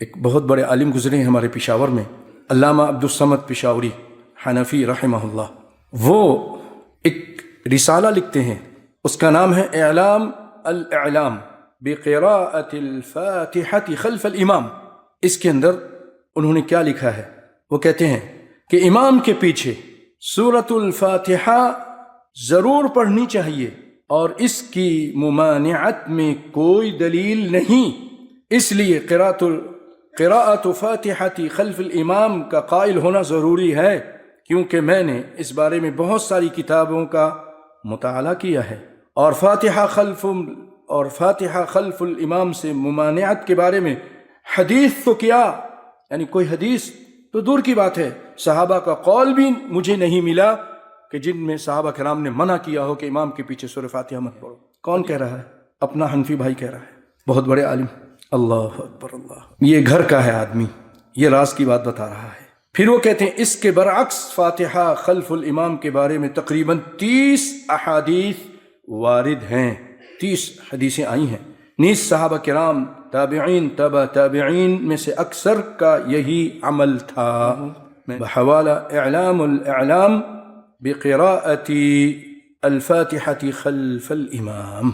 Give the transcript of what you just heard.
ایک بہت بڑے عالم گزرے ہیں ہمارے پشاور میں، علامہ عبدالصمد پشاوری حنفی رحمہ اللہ. وہ ایک رسالہ لکھتے ہیں، اس کا نام ہے اعلام الاعلام بقراءۃ الفاتحۃ خلف الامام. اس کے اندر انہوں نے کیا لکھا ہے؟ وہ کہتے ہیں کہ امام کے پیچھے سورۃ الفاتحہ ضرور پڑھنی چاہیے اور اس کی ممانعت میں کوئی دلیل نہیں، اس لیے قراءۃ فاتحۃ خلف الامام کا قائل ہونا ضروری ہے، کیونکہ میں نے اس بارے میں بہت ساری کتابوں کا مطالعہ کیا ہے، اور فاتحہ خلف الامام سے ممانعت کے بارے میں حدیث تو کیا، یعنی کوئی حدیث تو دور کی بات ہے، صحابہ کا قول بھی مجھے نہیں ملا کہ جن میں صحابہ کرام نے منع کیا ہو کہ امام کے پیچھے سورہ فاتحہ مت پڑھو. کون کہہ رہا ہے؟ اپنا حنفی بھائی کہہ رہا ہے، بہت بڑے عالم. اللہ اکبر اللہ. یہ گھر کا ہے آدمی، یہ راز کی بات بتا رہا ہے. پھر وہ کہتے ہیں اس کے برعکس فاتحہ خلف الامام کے بارے میں تقریباً 30 احادیث وارد ہیں، 30 حدیثیں آئی ہیں. نیز صحابہ کرام، تابعین، تبع تابعین میں سے اکثر کا یہی عمل تھا. بحوالہ اعلام الاعلام بقراءۃ الفاتحة خلف الامام.